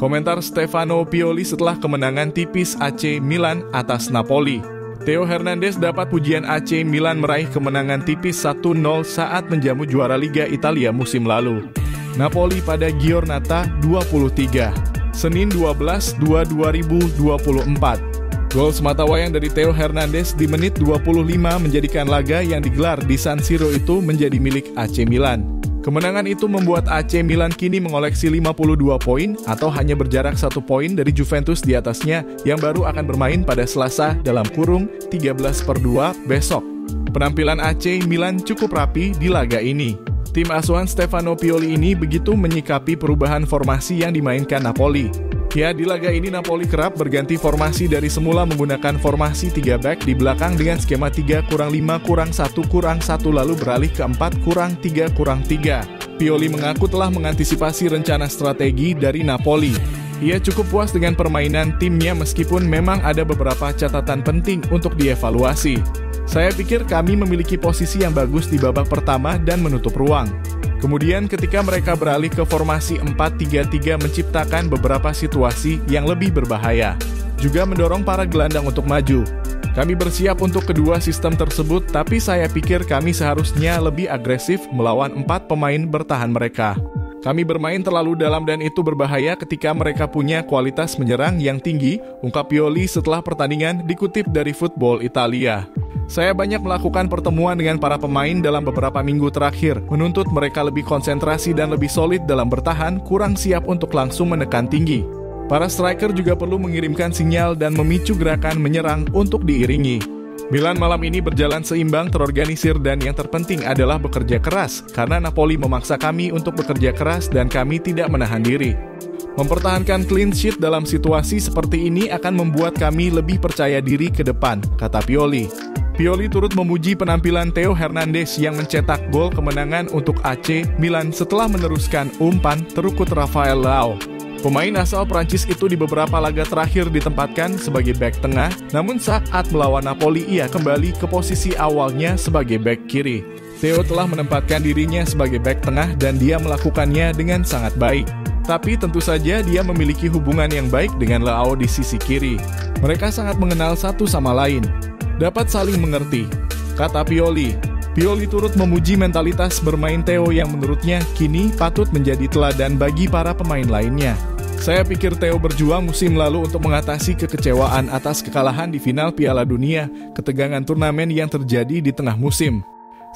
Komentar Stefano Pioli setelah kemenangan tipis AC Milan atas Napoli. Theo Hernandez dapat pujian AC Milan meraih kemenangan tipis 1-0 saat menjamu juara Liga Italia musim lalu. Napoli pada Giornata 23, Senin 12/2/2024. Gol sematawayang dari Theo Hernandez di menit 25 menjadikan laga yang digelar di San Siro itu menjadi milik AC Milan. Kemenangan itu membuat AC Milan kini mengoleksi 52 poin atau hanya berjarak 1 poin dari Juventus di atasnya yang baru akan bermain pada Selasa (13/2) besok. Penampilan AC Milan cukup rapi di laga ini. Tim asuhan Stefano Pioli ini begitu menyikapi perubahan formasi yang dimainkan Napoli. Ya, di laga ini Napoli kerap berganti formasi dari semula menggunakan formasi 3 back di belakang dengan skema 3-5-1-1 lalu beralih ke 4-3-3. Pioli mengaku telah mengantisipasi rencana strategi dari Napoli. Ia cukup puas dengan permainan timnya meskipun memang ada beberapa catatan penting untuk dievaluasi. Saya pikir kami memiliki posisi yang bagus di babak pertama dan menutup ruang. Kemudian ketika mereka beralih ke formasi 4-3-3 menciptakan beberapa situasi yang lebih berbahaya. Juga mendorong para gelandang untuk maju. Kami bersiap untuk kedua sistem tersebut, tapi saya pikir kami seharusnya lebih agresif melawan 4 pemain bertahan mereka. Kami bermain terlalu dalam dan itu berbahaya ketika mereka punya kualitas menyerang yang tinggi, ungkap Pioli setelah pertandingan dikutip dari Football Italia. Saya banyak melakukan pertemuan dengan para pemain dalam beberapa minggu terakhir, menuntut mereka lebih konsentrasi dan lebih solid dalam bertahan, kurang siap untuk langsung menekan tinggi. Para striker juga perlu mengirimkan sinyal dan memicu gerakan menyerang untuk diiringi. Milan malam ini berjalan seimbang, terorganisir dan yang terpenting adalah bekerja keras, karena Napoli memaksa kami untuk bekerja keras dan kami tidak menahan diri. Mempertahankan clean sheet dalam situasi seperti ini akan membuat kami lebih percaya diri ke depan, kata Pioli. Pioli turut memuji penampilan Theo Hernandez yang mencetak gol kemenangan untuk AC Milan setelah meneruskan umpan terukut Rafael Leao. Pemain asal Prancis itu di beberapa laga terakhir ditempatkan sebagai bek tengah, namun saat melawan Napoli ia kembali ke posisi awalnya sebagai bek kiri. Theo telah menempatkan dirinya sebagai bek tengah dan dia melakukannya dengan sangat baik. Tapi tentu saja dia memiliki hubungan yang baik dengan Leao di sisi kiri. Mereka sangat mengenal satu sama lain. Dapat saling mengerti, kata Pioli. Pioli turut memuji mentalitas bermain Theo yang menurutnya kini patut menjadi teladan bagi para pemain lainnya. Saya pikir Theo berjuang musim lalu untuk mengatasi kekecewaan atas kekalahan di final Piala Dunia, ketegangan turnamen yang terjadi di tengah musim.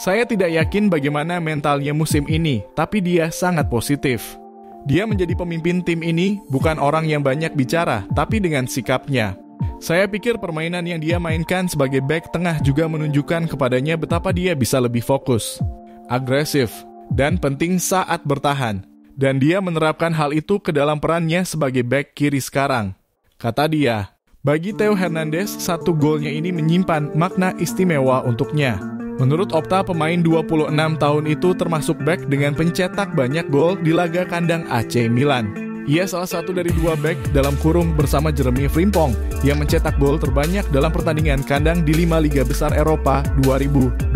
Saya tidak yakin bagaimana mentalnya musim ini, tapi dia sangat positif. Dia menjadi pemimpin tim ini, bukan orang yang banyak bicara, tapi dengan sikapnya. Saya pikir permainan yang dia mainkan sebagai bek tengah juga menunjukkan kepadanya betapa dia bisa lebih fokus, agresif, dan penting saat bertahan. Dan dia menerapkan hal itu ke dalam perannya sebagai bek kiri sekarang. Kata dia, bagi Theo Hernandez, 1 golnya ini menyimpan makna istimewa untuknya. Menurut Opta, pemain 26 tahun itu termasuk bek dengan pencetak banyak gol di laga kandang AC Milan. Ia salah satu dari 2 bek dalam kurung bersama Jeremy Frimpong yang mencetak gol terbanyak dalam pertandingan kandang di 5 liga besar Eropa 2023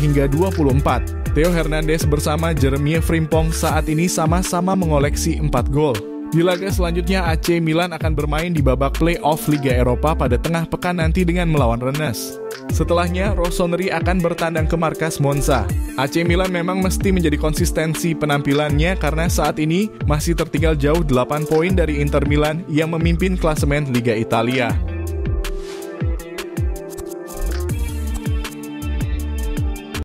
hingga 24. Theo Hernandez bersama Jeremy Frimpong saat ini sama-sama mengoleksi 4 gol. Di laga selanjutnya AC Milan akan bermain di babak play-off Liga Eropa pada tengah pekan nanti dengan melawan Rennes. Setelahnya, Rossoneri akan bertandang ke markas Monza. AC Milan memang mesti menjadi konsistensi penampilannya karena saat ini masih tertinggal jauh 8 poin dari Inter Milan yang memimpin klasemen Liga Italia.